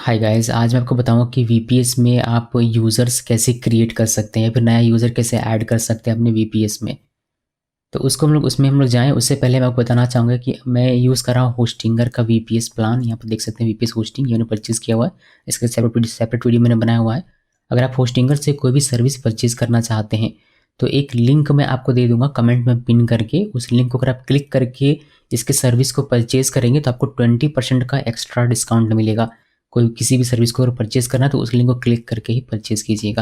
Hi guys, आज मैं आपको बताऊंगा कि वीपीएस में आप यूज़र्स कैसे क्रिएट कर सकते हैं या फिर नया यूज़र कैसे ऐड कर सकते हैं अपने वीपीएस में। तो उसको हम लोग जाएं। उससे पहले मैं आपको बताना चाहूँगा कि मैं यूज़ कर रहा हूँ होस्टिंगर का वीपीएस प्लान। यहाँ पर देख सकते हैं वीपीएस होस्टिंग, ये मैंने परचेज़ किया हुआ है। इसका सेपरेट वीडियो मैंने बनाया हुआ है। अगर आप होस्टिंगर से कोई भी सर्विस परचेज़ करना चाहते हैं तो एक लिंक मैं आपको दे दूँगा कमेंट में पिन करके। उस लिंक को अगर आप क्लिक करके इसके सर्विस को परचेज़ करेंगे तो आपको 20% का एक्स्ट्रा डिस्काउंट मिलेगा। कोई किसी भी सर्विस को अगर परचेज़ करना है तो उस लिंक को क्लिक करके ही परचेज़ कीजिएगा।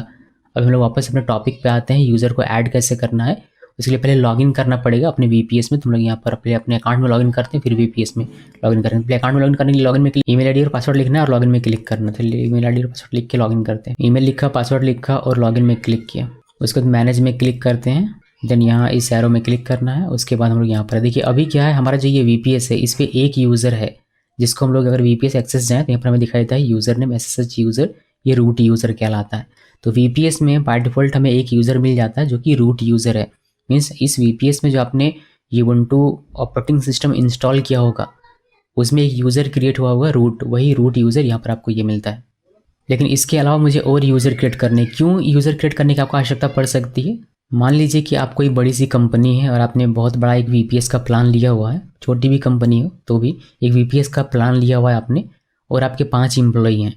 अब हम लोग वापस अपने टॉपिक पे आते हैं, यूज़र को ऐड कैसे करना है। उसके लिए पहले लॉगिन करना पड़ेगा अपने वीपीएस में। तुम लोग यहाँ पर अपने अकाउंट में लॉगिन करते हैं, फिर वीपीएस में लॉगिन करेंगे। पहले अकाउंट में लॉगिन करने के लिए लॉगिन में ईमेल आईडी और पासवर्ड लिखना है और लॉगिन में क्लिक करना है। ईमेल आईडी और पासवर्ड लिख के लॉगिन करते हैं। ईमेल लिखा, पासवर्ड लिखा और लॉगिन में क्लिक किया। उसके बाद मैनेज में क्लिक करते हैं। देन यहाँ इस एरो में क्लिक करना है। उसके बाद हम लोग यहाँ पर देखिए अभी क्या है, हमारा जो ये वीपीएस है इस पर एक यूज़र है जिसको हम लोग अगर वीपीएस एक्सेस जाए तो यहाँ पर हमें दिखाई देता है यूज़र नेम एसएसएच यूज़र, ये रूट यूज़र कहलाता है। तो वीपीएस में बाय डिफ़ॉल्ट हमें एक यूज़र मिल जाता है जो कि रूट यूज़र है। मीन्स इस वीपीएस में जो आपने ubuntu ऑपरेटिंग सिस्टम इंस्टॉल किया होगा उसमें एक यूज़र क्रिएट हुआ होगा रूट, वही रूट यूज़र यहाँ पर आपको ये मिलता है। लेकिन इसके अलावा मुझे और यूज़र क्रिएट करने, क्यों यूज़र क्रिएट करने की आपको आवश्यकता पड़ सकती है। मान लीजिए कि आप कोई बड़ी सी कंपनी है और आपने बहुत बड़ा एक वीपीएस का प्लान लिया हुआ है, छोटी भी कंपनी हो तो भी एक वीपीएस का प्लान लिया हुआ है आपने, और आपके 5 एम्प्लॉई हैं।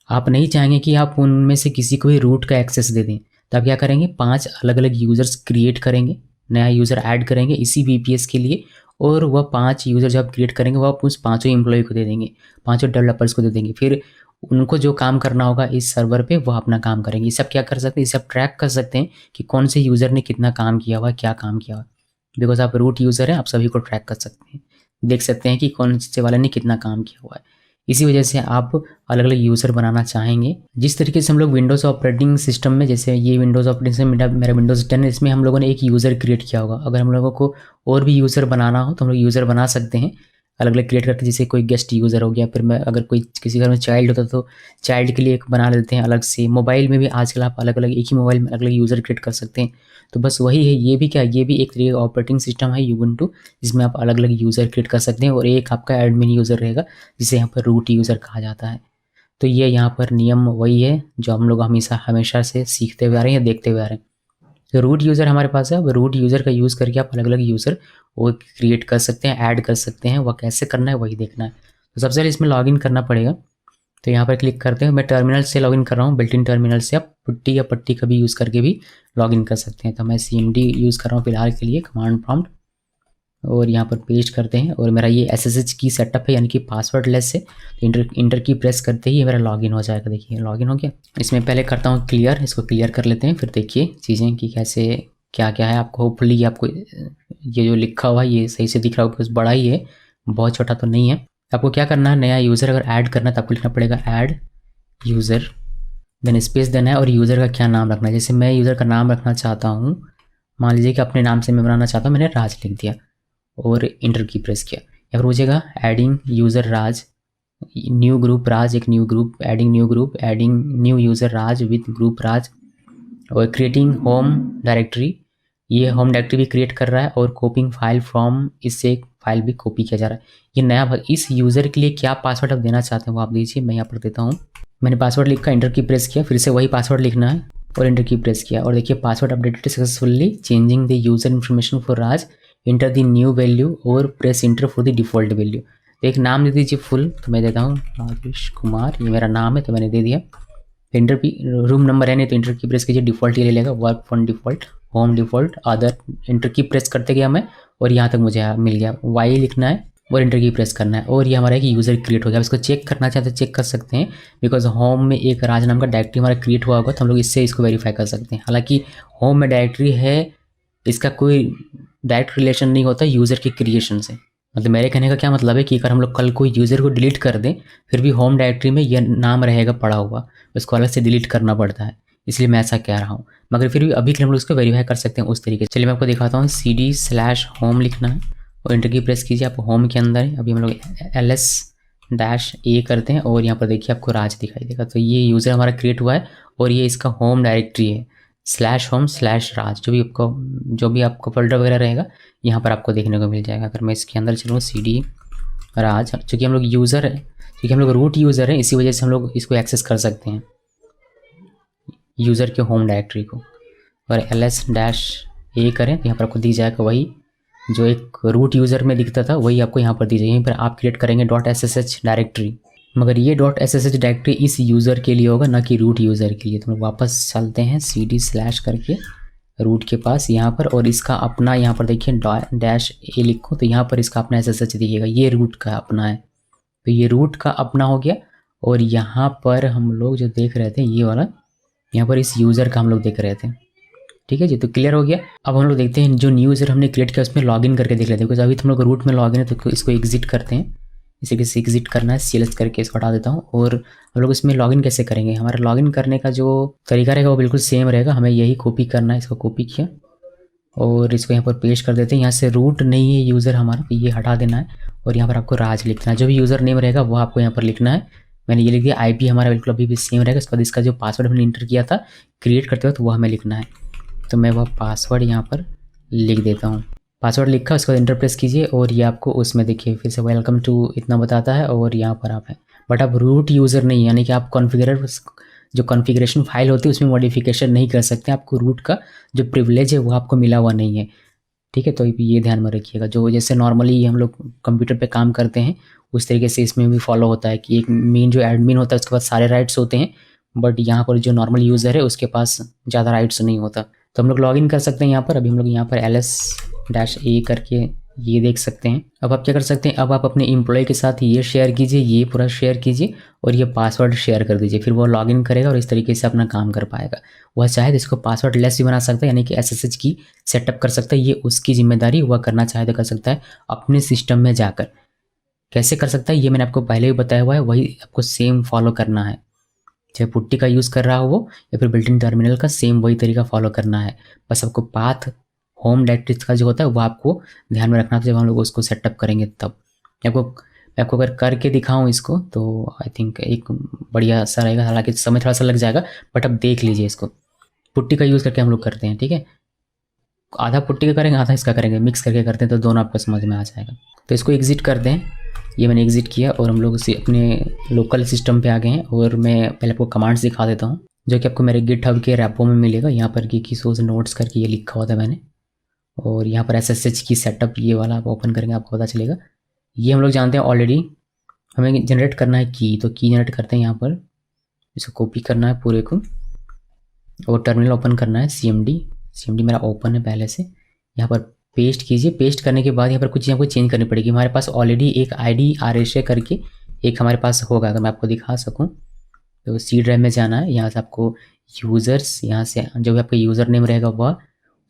आप नहीं चाहेंगे कि आप उनमें से किसी को भी रूट का एक्सेस दे दें, तो आप क्या करेंगे, 5 अलग अलग यूज़र्स क्रिएट करेंगे, नया यूज़र ऐड करेंगे इसी वीपीएस के लिए, और वह 5 यूज़र जब क्रिएट करेंगे वह आप उस 5 एम्प्लॉय को दे देंगे, 5 डेवलपर्स को दे देंगे। फिर उनको जो काम करना होगा इस सर्वर पे वो अपना काम करेंगे। ये सब क्या कर सकते हैं, इसे आप ट्रैक कर सकते हैं कि कौन से यूज़र ने कितना काम किया हुआ है, क्या काम किया हुआ है। बिकॉज आप रूट यूज़र हैं, आप सभी को ट्रैक कर सकते हैं, देख सकते हैं कि कौन से वाले ने कितना काम किया हुआ है। इसी वजह से आप अलग अलग यूज़र बनाना चाहेंगे। जिस तरीके से हम लोग विंडोज़ ऑपरेटिंग सिस्टम में, जैसे ये विंडोज़ ऑपरेटिंग सिस्टम मेरा विंडोज़ 10 है, इसमें हम लोगों ने एक यूज़र क्रिएट किया होगा। अगर हम लोगों को और भी यूज़र बनाना हो तो हम लोग यूज़र बना सकते हैं अलग अलग क्रिएट करके। जैसे कोई गेस्ट यूज़र हो गया, फिर मैं अगर कोई किसी घर में चाइल्ड होता तो चाइल्ड के लिए एक बना लेते हैं अलग से। मोबाइल में भी आजकल आप अलग अलग एक ही मोबाइल में अलग अलग यूज़र क्रिएट कर सकते हैं। तो बस वही है, ये भी क्या, ये भी एक तरीके का ऑपरेटिंग सिस्टम है ubuntu, जिसमें आप अलग अलग यूज़र क्रिएट कर सकते हैं और एक आपका एडमिन यूज़र रहेगा जिसे यहाँ पर रूट यूज़र कहा जाता है। तो ये यहाँ पर नियम वही है जो हम लोग हमेशा से सीखते हुए आ रहे हैं या देखते हुए आ रहे हैं। तो रूट यूज़र हमारे पास है, अब रूट यूज़र का यूज़ करके आप अलग अलग यूज़र वो क्रिएट कर सकते हैं, ऐड कर सकते हैं। वह कैसे करना है वही देखना है। तो सबसे पहले इसमें लॉगिन करना पड़ेगा। तो यहाँ पर क्लिक करते हैं। मैं टर्मिनल से लॉगिन कर रहा हूँ, बिल्ट इन टर्मिनल से। आप पुट्टी या पट्टी का भी यूज़ करके भी लॉगिन कर सकते हैं। तो मैं cmd यूज़ कर रहा हूँ फिलहाल के लिए, कमांड प्रॉम्प्ट, और यहाँ पर पेस्ट करते हैं। और मेरा ये SSH की सेटअप है, यानी कि पासवर्ड लेस है। तो इंटर की प्रेस करते ही मेरा लॉगिन हो जाएगा। देखिए लॉगिन हो गया। इसमें पहले करता हूँ क्लियर, इसको क्लियर कर लेते हैं, फिर देखिए चीज़ें कि कैसे क्या क्या है। आपको होपफुली आपको ये जो लिखा हुआ है ये सही से दिख रहा होगा, बिकॉज बड़ा ही है, बहुत छोटा तो नहीं है। आपको क्या करना है, नया यूज़र अगर ऐड करना है तो आपको लिखना पड़ेगा ऐड यूज़र, देन स्पेस देना है और यूज़र का क्या नाम रखना है। जैसे मैं यूज़र का नाम रखना चाहता हूँ, मान लीजिए कि अपने नाम से मैं बनाना चाहता हूँ, मैंने राज लिख दिया और इंटर की प्रेस किया। या फिर हो जाएगा adding user Raj, new group Raj, एक new group, adding new group, adding new user Raj with group Raj, और क्रिएटिंग होम डायरेक्टरी, ये होम डायरेक्टरी भी क्रिएट कर रहा है, और कॉपिंग फाइल फ्रॉम, इससे एक फाइल भी कॉपी किया जा रहा है। ये नया भाग, इस यूज़र के लिए क्या पासवर्ड आप देना चाहते हैं वो आप दीजिए। मैं यहाँ पर देता हूँ, मैंने पासवर्ड लिखा, इंटर की प्रेस किया, फिर से वही पासवर्ड लिखना है और इंटर की प्रेस किया। और देखिए password updated successfully, changing the user information for Raj, enter the new value और press enter for the default value. एक नाम दे दीजिए फुल, तो मैं देता हूँ राजेश कुमार, ये मेरा नाम है तो मैंने दे दिया। इंटर की रूम नंबर है नहीं तो इंटर की प्रेस कीजिए, डिफ़ॉल्ट ये ले लेगा, work from default, home default, other, inter की प्रेस करते गया मैं और यहाँ तक मुझे मिल गया। वाई लिखना है और इंटर की प्रेस करना है और ये हमारा एक यूज़र क्रिएट हो गया। अब इसको चेक करना चाहते हैं चेक कर सकते हैं, बिकॉज होम में एक राज नाम का डायरेक्टरी हमारा क्रिएट हुआ होगा तो हम लोग इससे इसको वेरीफाई कर सकते हैं। हालांकि होम में डायरेक्टरी है, इसका कोई डायरेक्ट रिलेशन नहीं होता यूज़र के क्रिएशन से। मतलब मेरे कहने का क्या मतलब है कि अगर हम लोग कल को यूज़र को डिलीट कर दें फिर भी होम डायरेक्टरी में यह नाम रहेगा पड़ा हुआ, उसको अलग से डिलीट करना पड़ता है, इसलिए मैं ऐसा कह रहा हूँ। मगर फिर भी अभी के हम लोग इसको वेरीफाई कर सकते हैं उस तरीके से। चलिए मैं आपको दिखाता हूँ, cd/home लिखना है और इंटर की प्रेस कीजिए। आप होम के अंदर है, अभी हम लोग ls-a करते हैं और यहाँ पर देखिए आपको राज दिखाई देगा। तो ये यूज़र हमारा क्रिएट हुआ है और ये इसका होम डायरेक्टरी है, /home/राज, जो भी आपको फोल्डर वगैरह रहेगा यहाँ पर आपको देखने को मिल जाएगा। अगर मैं इसके अंदर चलूँ cd राज, चूँकि हम लोग यूज़र है क्योंकि हम लोग रूट यूज़र हैं, इसी वजह से हम लोग इसको एक्सेस कर सकते हैं, यूज़र के होम डायरेक्टरी को। और ls-a करें तो यहाँ पर आपको दी जाएगा वही जो एक रूट यूज़र में दिखता था, वही आपको यहाँ पर दी जाएगी। यहीं पर आप क्रिएट करेंगे .sh डायरेक्टरी, मगर ये .sh डायरेक्टरी इस यूज़र के लिए होगा, ना कि रूट यूज़र के लिए। तो हम वापस चलते हैं cd/ करके रूट के पास यहाँ पर, और इसका अपना यहाँ पर देखिए -a लिखो तो यहाँ पर इसका अपना SSH दिखेगा, ये रूट का अपना है। तो ये रूट का अपना हो गया। और यहाँ पर हम लोग जो देख रहे थे ये वाला, यहाँ पर इस यूज़र का हम लोग देख रहे थे। ठीक है जी, तो क्लियर हो गया। अब हम लोग देखते हैं जो न्यू यूज़र हमने क्रिएट किया उसमें लॉगिन करके देख लेते हैं, बिकॉज अभी तो हम लोग रूट में लॉगिन है, तो इसको एग्जिट करते हैं। इसे कैसे एग्जिट करना है, CLS करके इसको हटा देता हूँ। और हम लोग इसमें लॉगिन कैसे करेंगे, हमारा लॉगिन करने का जो तरीका रहेगा वो बिल्कुल सेम रहेगा। हमें यही कॉपी करना है, इसको कॉपी किया और इसको यहाँ पर पेस्ट कर देते हैं। यहाँ से रूट नहीं है यूज़र हमारा, तो ये हटा देना है। और यहाँ पर आपको राज लिखना है, जो भी यूज़र नेम रहेगा वो आपको यहाँ पर लिखना है। मैंने ये लिख दिया। IP हमारा बिल्कुल अभी भी सेम रहेगा। इसके बाद इसका जो पासवर्ड हमने इंटर किया था क्रिएट करते वक्त वो हमें लिखना है। तो मैं वह पासवर्ड यहाँ पर लिख देता हूँ। पासवर्ड लिखा, उसके बाद इंटर प्रेस कीजिए और ये आपको उसमें देखिए फिर से वेलकम टू इतना बताता है और यहाँ पर आप हैं। बट आप रूट यूज़र नहीं, यानी कि आप जो कॉन्फ़िगरेशन फाइल होती है उसमें मॉडिफिकेशन नहीं कर सकते। आपको रूट का जो प्रिविलेज है वो आपको मिला हुआ नहीं है। ठीक है, तो ये ध्यान में रखिएगा। जो जैसे नॉर्मली हम लोग कंप्यूटर पे काम करते हैं उस तरीके से इसमें भी फॉलो होता है कि एक मेन जो एडमिन होता है उसके पास सारे राइट्स होते हैं, बट यहाँ पर जो नॉर्मल यूज़र है उसके पास ज़्यादा राइट्स नहीं होता। तो हम लोग लॉगिन कर सकते हैं यहाँ पर। अभी हम लोग यहाँ पर ls-a करके ये देख सकते हैं। अब आप क्या कर सकते हैं, अब आप अपने एम्प्लॉय के साथ ये शेयर कीजिए, ये पूरा शेयर कीजिए और ये पासवर्ड शेयर कर दीजिए। फिर वो लॉगिन करेगा और इस तरीके से अपना काम कर पाएगा। वह चाहे तो इसको पासवर्ड लेस भी बना सकता है, यानी कि SSH की सेटअप कर सकता है। ये उसकी जिम्मेदारी, वह करना चाहे तो कर सकता है अपने सिस्टम में जाकर। कैसे कर सकता है ये मैंने आपको पहले भी बताया हुआ है, वही आपको सेम फॉलो करना है। चाहे पुट्टी का यूज़ कर रहा हो वो या फिर बिल्ट इन टर्मिनल का, सेम वही तरीका फॉलो करना है। बस आपको पाथ होम डायरेक्टरी का जो होता है वो आपको ध्यान में रखना था जब हम लोग उसको सेटअप करेंगे तब। मैं आपको अगर करके दिखाऊं इसको तो आई थिंक एक बढ़िया सा रहेगा, हालांकि समय थोड़ा सा लग जाएगा, बट अब देख लीजिए इसको। पुट्टी का यूज़ करके हम लोग करते हैं, ठीक है। आधा पुट्टी का करेंगे, आधा इसका करेंगे, मिक्स करके करते हैं तो दोनों आपको समझ में आ जाएगा। तो इसको एग्जिट करते हैं। ये मैंने एग्जिट किया और हम लोग इसे अपने लोकल सिस्टम पे आ गए हैं। और मैं पहले आपको कमांड्स दिखा देता हूँ जो कि आपको मेरे गिटहब के रैपो में मिलेगा। यहाँ पर की सोर्स नोट्स करके ये लिखा हुआ था मैंने, और यहाँ पर SSH की सेटअप ये वाला आप ओपन करेंगे आपको पता चलेगा। ये हम लोग जानते हैं ऑलरेडी, हमें जनरेट करना है की, तो की जनरेट करते हैं। यहाँ पर इसको कॉपी करना है पूरे को और टर्मिनल ओपन करना है। CMD मेरा ओपन है पहले से। यहाँ पर पेस्ट कीजिए। पेस्ट करने के बाद यहाँ पर कुछ चीज़ें आपको चेंज करनी पड़ेगी। हमारे पास ऑलरेडी एक ID RSA करके एक हमारे पास होगा, अगर मैं आपको दिखा सकूँ तो C ड्राइव में जाना है। यहाँ से आपको यूज़र्स, यहाँ से जो भी आपका यूज़र नेम रहेगा वह,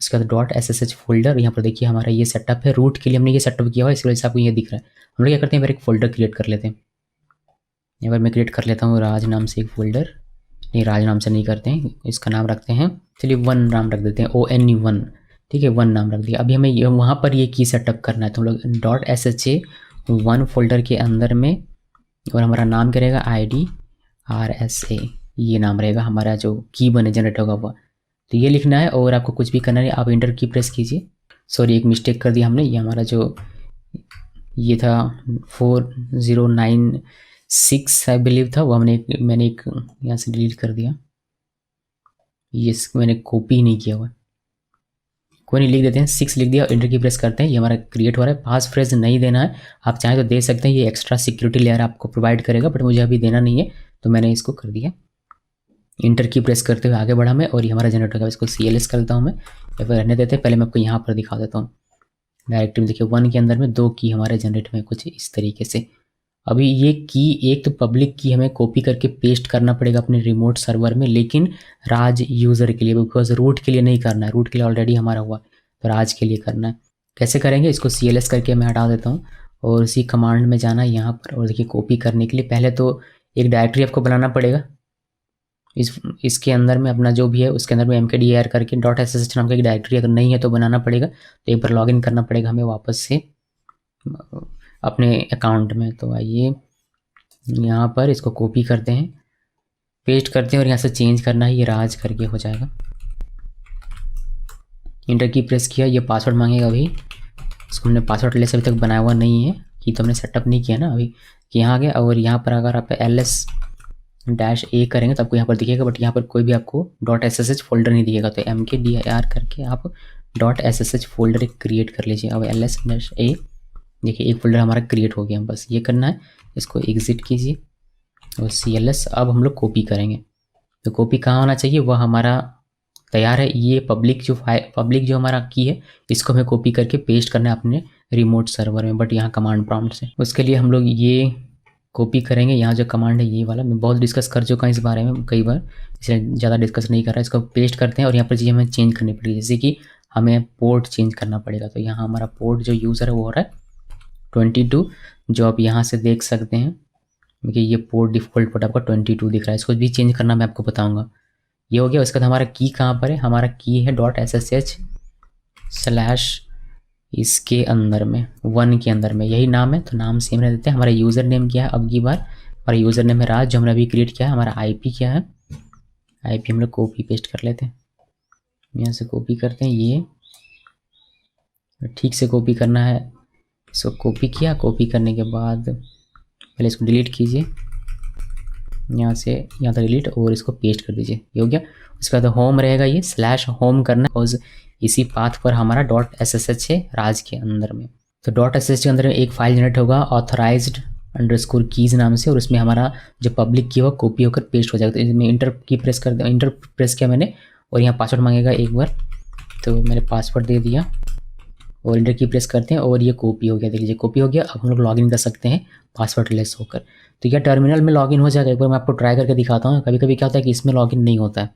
उसके बाद .ssh फोल्डर। यहाँ पर देखिए हमारा ये सेटअप है। रूट के लिए हमने ये सेटअप किया हुआ है, इस वजह से आपको ये दिख रहा है। हम लोग क्या करते हैं, एक फ़ोल्डर क्रिएट कर लेते हैं। यहाँ पर मैं क्रिएट कर लेता हूँ राज नाम से एक फ़ोल्डर। नहीं, राज नाम से नहीं करते हैं, इसका नाम रखते हैं, चलिए 1 नाम रख देते हैं, ONE1, ठीक है, 1 नाम रख दिया। अभी हमें वहाँ पर ये की सेटअप करना है, तो हम लोग .sha1 फोल्डर के अंदर में, और हमारा नाम क्या रहेगा, ID RSA, ये नाम रहेगा हमारा जो की बने जनरेट होगा वह। तो ये लिखना है और आपको कुछ भी करना नहीं, आप इंटर की प्रेस कीजिए। सॉरी, एक मिस्टेक कर दिया हमने। ये हमारा जो ये था 4096 आई बिलीव था, वो मैंने एक यहाँ से डिलीट कर दिया। ये मैंने कॉपी नहीं किया हुआ, कोई नहीं, लिख देते हैं 6 लिख दिया, इंटर की प्रेस करते हैं। ये हमारा क्रिएट हो रहा है। पास फ्रेज नहीं देना है, आप चाहें तो दे सकते हैं, ये एक्स्ट्रा सिक्योरिटी लेयर आपको प्रोवाइड करेगा, बट मुझे अभी देना नहीं है तो मैंने इसको कर दिया। इंटर की प्रेस करते हुए आगे बढ़ा मैं, और ये हमारा जनरेट होगा। इसको CLS करता हूँ मैं, या फिर रहने देते हैं। पहले मैं आपको यहाँ पर दिखा देता हूँ डायरेक्टरी में। देखिए 1 के अंदर में 2 की हमारे जनरेट में कुछ इस तरीके से। अभी ये की एक तो पब्लिक की हमें कॉपी करके पेस्ट करना पड़ेगा अपने रिमोट सर्वर में, लेकिन राज यूज़र के लिए, बिकॉज रूट के लिए नहीं करना है, रूट के लिए ऑलरेडी हमारा हुआ, तो राज के लिए करना है। कैसे करेंगे, इसको CLS करके मैं हटा देता हूँ और उसी कमांड में जाना है यहाँ पर। और देखिए कॉपी करने के लिए पहले तो एक डायरेक्टरी आपको बनाना पड़ेगा। इसके अंदर में अपना जो भी है उसके अंदर में mkdir करके .ssh नाम की एक डायरेक्टरी अगर नहीं है तो बनाना पड़ेगा। तो एक बार लॉगिन करना पड़ेगा हमें वापस से अपने अकाउंट में। तो आइए यहाँ पर इसको कॉपी करते हैं, पेस्ट करते हैं और यहाँ से चेंज करना है, ये राज करके हो जाएगा। इंटर की प्रेस किया, ये पासवर्ड मांगेगा। अभी इसको हमने पासवर्ड लेस अभी तक बनाया हुआ नहीं है, की तो हमने सेटअप नहीं किया ना अभी, कि यहाँ आ गया। और यहाँ पर अगर आप ls-a करेंगे तो आपको यहाँ पर दिखेगा, बट यहाँ पर कोई भी आपको .ssh फोल्डर नहीं दिखेगा। तो mkdir करके आप .ssh फोल्डर एक क्रिएट कर लीजिए। अब ls-a देखिए एक फोल्डर हमारा क्रिएट हो गया, बस ये करना है। इसको एग्जिट कीजिए और cls अब हम लोग कॉपी करेंगे। तो कॉपी कहाँ होना चाहिए, वह हमारा तैयार है। ये पब्लिक जो हमारा की है, इसको हमें कॉपी करके पेस्ट करना है अपने रिमोट सर्वर में, बट यहाँ कमांड प्रॉम्प्ट से। उसके लिए हम लोग ये कॉपी करेंगे। यहाँ जो कमांड है ये वाला, मैं बहुत डिस्कस कर चुका हूँ इस बारे में कई बार, इसलिए ज़्यादा डिस्कस नहीं कर रहा है। इसको पेस्ट करते हैं और यहाँ पर चीज़ें हमें चेंज करनी पड़ेगी, जैसे कि हमें पोर्ट चेंज करना पड़ेगा। तो यहाँ हमारा पोर्ट जो यूज़र है वो हो रहा है 22, जो आप यहाँ से देख सकते हैं कि ये पोर्ट डिफ़ॉल्ट पोर्ट आपका 22 दिख रहा है। इसको भी चेंज करना मैं आपको बताऊँगा। ये हो गया। उसके बाद हमारा की कहाँ पर है, हमारा की है .ssh/ इसके अंदर में 1 के अंदर में यही नाम है, तो नाम सेम रह देते हैं। हमारा यूज़र नेम क्या है, अब की बार हमारा यूज़र नेम है राज, जो हमने अभी क्रिएट किया है। हमारा IP क्या है, IP हम लोग कॉपी पेस्ट कर लेते हैं। यहाँ से कॉपी करते हैं, ये ठीक से कॉपी करना है। इसको कॉपी किया, कॉपी करने के बाद पहले इसको डिलीट कीजिए, यहाँ से यहाँ तक डिलीट, और इसको पेस्ट कर दीजिए। ये हो गया। उसके बाद होम रहेगा, ये /home करना है, और इसी पाथ पर हमारा .ssh है राज के अंदर में। तो .ssh के अंदर में एक फाइल जनरेट होगा authorized_keys नाम से, और उसमें हमारा जो पब्लिक की वो कॉपी होकर पेस्ट हो जाएगा। तो इसमें इंटर की प्रेस कर, इंटर प्रेस किया मैंने, और यहाँ पासवर्ड मांगेगा एक बार, तो मैंने पासवर्ड दे दिया और इंटर की प्रेस करते हैं और ये कॉपी हो गया। देख लीजिए कॉपी हो गया। अब हम लोग लॉगिन कर सकते हैं पासवर्ड लेस होकर। तो यह टर्मिनल में लॉगिन हो जाएगा। एक बार मैं आपको ट्राई करके दिखाता हूँ। कभी कभी क्या होता है कि इसमें लॉगिन नहीं होता है,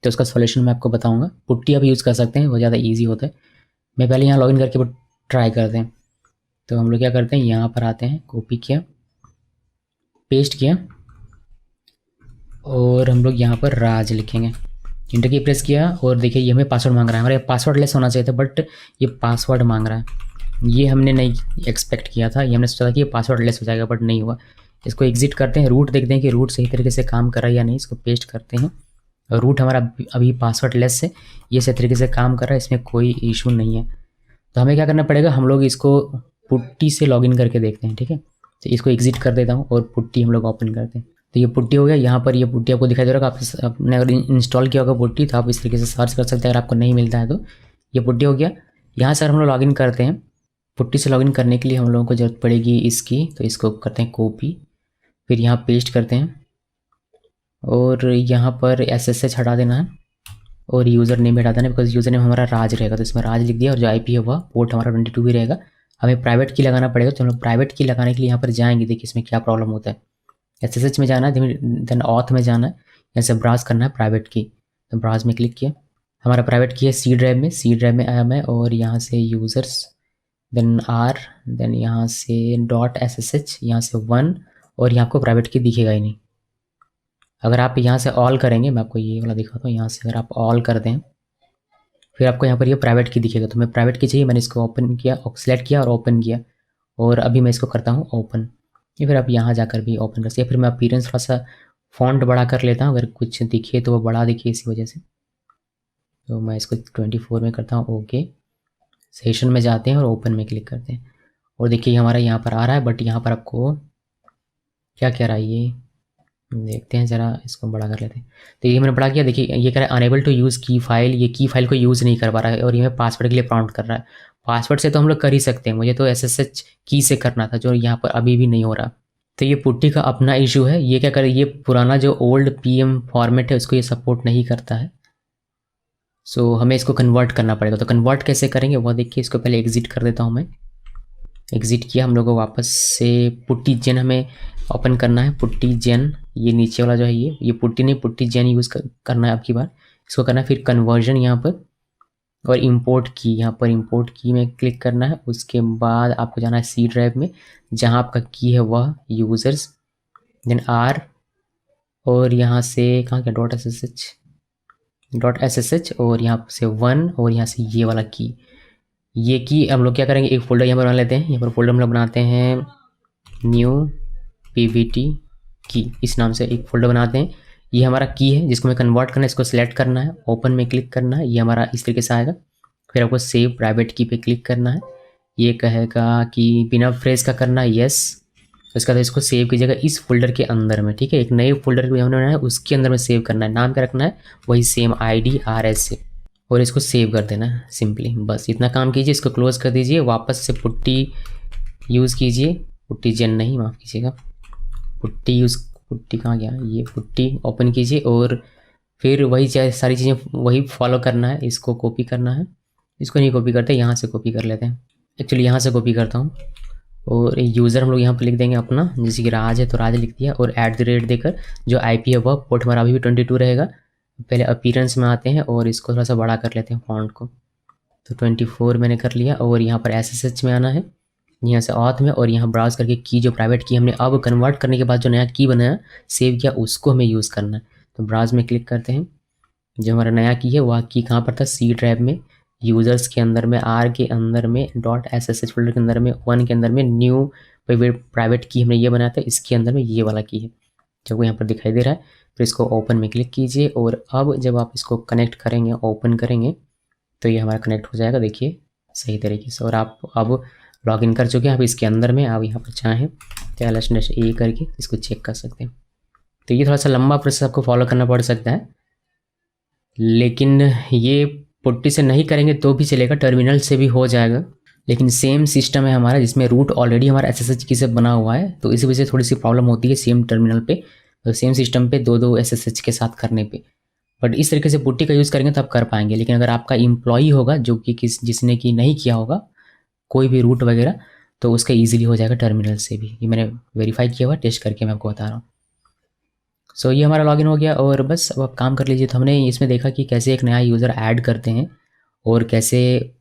तो उसका सॉल्यूशन मैं आपको बताऊंगा। पुट्टी आप यूज़ कर सकते हैं, वो ज़्यादा ईजी होता है। मैं पहले यहाँ लॉगिन करके ट्राई करते हैं। तो हम लोग क्या करते हैं, यहाँ पर आते हैं, कॉपी किया, पेस्ट किया, और हम लोग यहाँ पर राज लिखेंगे, इंटर की प्रेस किया, और देखिए ये हमें पासवर्ड मांग रहा है। हमारे पासवर्ड लेस होना चाहिए था, बट ये पासवर्ड मांग रहा है। ये हमने नहीं एक्सपेक्ट किया था। ये हमने सोचा था कि ये पासवर्ड लेस हो जाएगा, बट नहीं हुआ। इसको एग्जिट करते हैं, रूट देखते हैं कि रूट सही तरीके से काम कर रहा है या नहीं। इसको पेस्ट करते हैं, रूट हमारा अभी पासवर्ड लेस है, ये सही तरीके से काम कर रहा है, इसमें कोई इशू नहीं है। तो हमें क्या करना पड़ेगा, हम लोग इसको पुट्टी से लॉगिन करके देखते हैं, ठीक है। तो इसको एग्जिट कर देता हूँ और पुट्टी हम लोग ओपन करते हैं। तो ये पुट्टी हो गया। यहाँ पर ये पुट्टी आपको दिखाई दे रहा है। आपने अगर इंस्टॉल किया होगा पुट्टी, तो आप इस तरीके से सर्च कर सकते हैं। अगर आपको नहीं मिलता है तो ये पुट्टी हो गया। यहाँ से हम लोग लॉगिन करते हैं। पुट्टी से लॉगिन करने के लिए हम लोगों को जरूरत पड़ेगी इसकी, तो इसको करते हैं कॉपी, फिर यहाँ पेस्ट करते हैं, और यहाँ पर SSH हटा देना है, और यूज़र नेम हटा देना है, बिकॉज यूज़र नेम हमारा राज रहेगा। तो इसमें राज लिख दिया, और जो IP है वह पोर्ट हमारा 22 भी रहेगा। हमें प्राइवेट की लगाना पड़ेगा। तो हम लोग प्राइवेट की लगाने के लिए यहाँ पर जाएंगे। देखिए इसमें क्या प्रॉब्लम होता है। SSH में जाना है, देन ऑथ में जाना है, यहाँ से ब्राउज करना है प्राइवेट की। तो ब्राउज में क्लिक किया, हमारा प्राइवेट की है C ड्राइव में, C ड्राइव में आया मैं, और यहाँ से यूज़र्स, देन R, देन यहाँ से .ssh, यहाँ से 1, और यहाँ आपको प्राइवेट की दिखेगा ही नहीं। अगर आप यहाँ से ऑल करेंगे, मैं आपको ये वाला दिखाता हूँ, यहाँ से अगर आप ऑल कर दें, फिर आपको यहाँ पर ये प्राइवेट की दिखेगा। तो मैं प्राइवेट की चाहिए, मैंने इसको ओपन किया, सेलेक्ट किया और ओपन किया, और अभी मैं इसको करता हूँ ओपन। या फिर आप यहाँ जाकर भी ओपन कर सकते हैं। फिर मैं अपीयरेंस थोड़ा सा फॉन्ट बड़ा कर लेता हूँ, अगर कुछ दिखे तो वो बड़ा दिखे इसी वजह से। तो मैं इसको 24 में करता हूँ। ओके, सेशन में जाते हैं और ओपन में क्लिक करते हैं, और देखिए हमारा यहाँ पर आ रहा है। बट यहाँ पर आपको क्या कह रहा है, ये देखते हैं ज़रा, इसको बड़ा कर लेते हैं। तो ये मैंने बड़ा किया। देखिए ये कह रहा है अनेबल टू यूज़ की फाइल, ये की फाइल को यूज़ नहीं कर पा रहा है, और ये पासवर्ड के लिए प्रॉम्प्ट कर रहा है। पासवर्ड से तो हम लोग कर ही सकते हैं, मुझे तो SSH की से करना था, जो यहाँ पर अभी भी नहीं हो रहा। तो ये पुट्टी का अपना इशू है। ये क्या करे, ये पुराना जो ओल्ड PM फॉर्मेट है उसको ये सपोर्ट नहीं करता है। सो हमें इसको कन्वर्ट करना पड़ेगा। तो कन्वर्ट कैसे करेंगे वो देखिए। इसको पहले एग्जिट कर देता हूँ मैं। एग्जिट किया, हम लोग को वापस से पुट्टी जेन हमें ओपन करना है। पुट्टी जेन, ये नीचे वाला जो है, ये पुट्टी नहीं, पुट्टी जेन यूज़ करना है आपकी बार। इसको करना है, फिर कन्वर्जन यहाँ पर, और इंपोर्ट की, यहाँ पर इंपोर्ट की में क्लिक करना है। उसके बाद आपको जाना है C ड्राइव में, जहाँ आपका की है वह यूज़र्स, देन R, और यहाँ से कहाँ क्या .ssh, और यहाँ से 1, और यहाँ से ये वाला की। ये की हम लोग क्या करेंगे, एक फोल्डर यहाँ पर बना लेते हैं। यहाँ पर फोल्डर हम लोग बनाते हैं न्यू PVT की, इस नाम से एक फोल्डर बनाते हैं। ये हमारा की है जिसको हमें कन्वर्ट करना है। इसको सिलेक्ट करना है, ओपन में क्लिक करना है, ये हमारा इस तरीके से आएगा। फिर आपको सेव प्राइवेट की पे क्लिक करना है। ये कहेगा कि बिना फ्रेज का करना है, यस। उसके बाद इसको सेव कीजिएगा इस फोल्डर के अंदर में, ठीक है। एक नए फोल्डर को हमने बनाया है उसके अंदर में सेव करना है। नाम क्या रखना है, वही सेम IDRS से, और इसको सेव कर देना है सिंपली। बस इतना काम कीजिए, इसको क्लोज कर दीजिए। वापस से पुट्टी यूज़ कीजिए, पुट्टी जेन नहीं, माफ़ कीजिएगा, पुट्टी कहाँ गया, ये पुट्टी ओपन कीजिए और फिर वही सारी चीज़ें वही फॉलो करना है। इसको कॉपी करना है, इसको नहीं कॉपी करते, यहाँ से कॉपी कर लेते हैं। एक्चुअली यहाँ से कॉपी करता हूँ और यूज़र हम लोग यहाँ पर लिख देंगे अपना, जैसे कि राज है तो राज लिख दिया, और @ देकर जो IP है वह पोर्ट हमारा अभी भी 22 रहेगा। पहले अपीयरेंस में आते हैं और इसको थोड़ा सा बड़ा कर लेते हैं फॉन्ट को, तो 24 मैंने कर लिया। और यहाँ पर SSH में आना है, यहाँ से ऑथ में, और यहाँ ब्राउज करके की जो प्राइवेट की हमने अब कन्वर्ट करने के बाद जो नया की बनाया सेव किया उसको हमें यूज़ करना है। तो ब्राउज में क्लिक करते हैं, जो हमारा नया की है वह की कहाँ पर था, C ड्राइव में, यूज़र्स के अंदर में, R के अंदर में, .ssh फोल्डर के अंदर में, 1 के अंदर में, न्यू प्राइवेट की हमने ये बनाया था, इसके अंदर में ये वाला की है जो यहाँ पर दिखाई दे रहा है। फिर इसको ओपन में क्लिक कीजिए और अब जब आप इसको कनेक्ट करेंगे, ओपन करेंगे, तो ये हमारा कनेक्ट हो जाएगा, देखिए सही तरीके से। और आप अब लॉगिन कर चुके हैं। अब इसके अंदर में आप यहाँ पर चाहें तो ls-a करके इसको चेक कर सकते हैं। तो ये थोड़ा सा लंबा प्रोसेस आपको फॉलो करना पड़ सकता है, लेकिन ये पुट्टी से नहीं करेंगे तो भी चलेगा, टर्मिनल से भी हो जाएगा। लेकिन सेम सिस्टम है हमारा जिसमें रूट ऑलरेडी हमारा SSH की से बना हुआ है, तो इसी वजह से थोड़ी सी प्रॉब्लम होती है सेम टर्मिनल पे, तो सेम सिस्टम पे दो SSH के साथ करने पे। बट इस तरीके से पुट्टी का यूज़ करेंगे तो आप कर पाएंगे। लेकिन अगर आपका एम्प्लॉई होगा जो कि जिसने कि नहीं किया होगा कोई भी रूट वगैरह, तो उसका ईजिली हो जाएगा टर्मिनल से भी। ये मैंने वेरीफाई किया हुआ, टेस्ट करके मैं आपको बता रहा हूँ। सो ये हमारा लॉगिन हो गया और बस अब आप काम कर लीजिए। तो हमने इसमें देखा कि कैसे एक नया यूज़र ऐड करते हैं और कैसे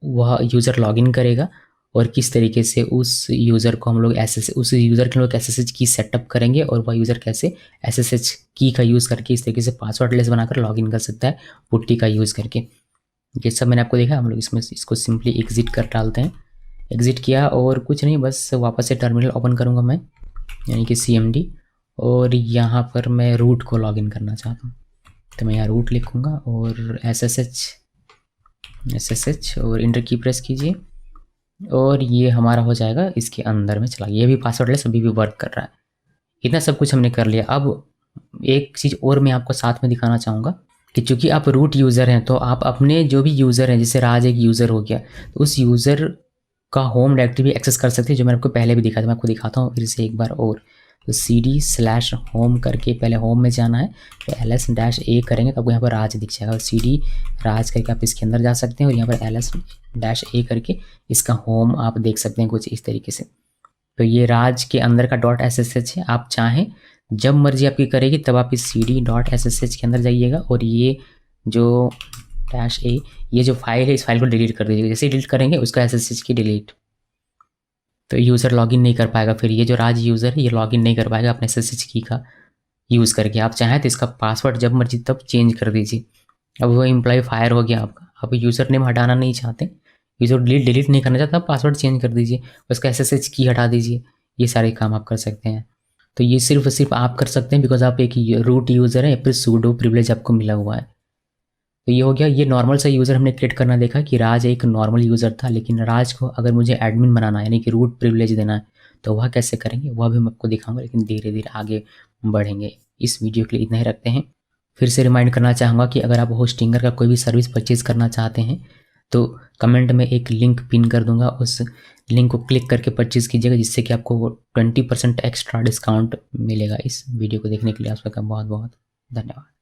वह यूज़र लॉगिन करेगा और किस तरीके से उस यूज़र को हम लोग उस यूज़र के लोग SSH की सेटअप करेंगे और वह यूज़र कैसे SSH की का यूज़ करके इस तरीके से पासवर्डलेस बनाकर लॉगिन कर सकता है पुट्टी का यूज़ करके। ये सब मैंने आपको देखा। हम लोग इसमें इसको सिंपली एग्ज़िट कर डालते हैं। एग्ज़िट किया और कुछ नहीं, बस वापस से टर्मिनल ओपन करूँगा मैं, यानी कि CMD, और यहाँ पर मैं रूट को लॉगिन करना चाहता हूँ, तो मैं यहाँ रूट लिखूँगा और SSH और इंटर की प्रेस कीजिए और ये हमारा हो जाएगा इसके अंदर में चला। ये भी पासवर्डलेस अभी भी वर्क कर रहा है। इतना सब कुछ हमने कर लिया। अब एक चीज़ और मैं आपको साथ में दिखाना चाहूँगा कि चूँकि आप रूट यूज़र हैं तो आप अपने जो भी यूज़र हैं, जैसे राज एक यूज़र हो गया, तो उस यूज़र का होम डायरेक्टरी भी एक्सेस कर सकते हैं, जो मैंने आपको पहले भी दिखाया था। मैं आपको दिखाता हूँ फिर से एक बार और। तो CD/home करके पहले होम में जाना है, तो ls-a करेंगे तो आपको यहाँ पर राज दिख जाएगा, और CD राज करके आप इसके अंदर जा सकते हैं और यहाँ पर ls-a करके इसका होम आप देख सकते हैं कुछ इस तरीके से। तो ये राज के अंदर का .ssh है। आप चाहें जब मर्जी आपकी करेगी तब आप इस CD.ssh के अंदर जाइएगा और ये जो -a ये जो फाइल है इस फाइल को डिलीट कर दीजिएगा। जैसे डिलीट करेंगे उसका SSH की डिलीट, तो यूज़र लॉगिन नहीं कर पाएगा। फिर ये जो राज यूज़र है ये लॉगिन नहीं कर पाएगा अपने SSH की का यूज़ करके। आप चाहें तो इसका पासवर्ड जब मर्जी तब चेंज कर दीजिए। अब वो एम्प्लॉय फायर हो गया आपका, आप यूज़र नेम हटाना नहीं चाहते, यूज़र डिलीट नहीं करना चाहते, आप पासवर्ड चेंज कर दीजिए, उसका SSH की हटा दीजिए। ये सारे काम आप कर सकते हैं। तो ये सिर्फ आप कर सकते हैं बिकॉज आप एक रूट यूज़र है या फिर सूडो प्रिविलेज आपको मिला हुआ है। तो ये हो गया। ये नॉर्मल सा यूज़र हमने क्रिएट करना देखा कि राज एक नॉर्मल यूज़र था, लेकिन राज को अगर मुझे एडमिन बनाना है यानी कि रूट प्रिविलेज देना है तो वह कैसे करेंगे वह भी मैं आपको दिखाऊंगा, लेकिन धीरे धीरे आगे बढ़ेंगे। इस वीडियो के लिए इतना ही रखते हैं। फिर से रिमाइंड करना चाहूँगा कि अगर आप होस्टिंगर का कोई भी सर्विस परचेज़ करना चाहते हैं तो कमेंट में एक लिंक पिन कर दूंगा, उस लिंक को क्लिक करके परचेज़ कीजिएगा, जिससे कि आपको 20% एक्स्ट्रा डिस्काउंट मिलेगा। इस वीडियो को देखने के लिए आप सबका बहुत बहुत धन्यवाद।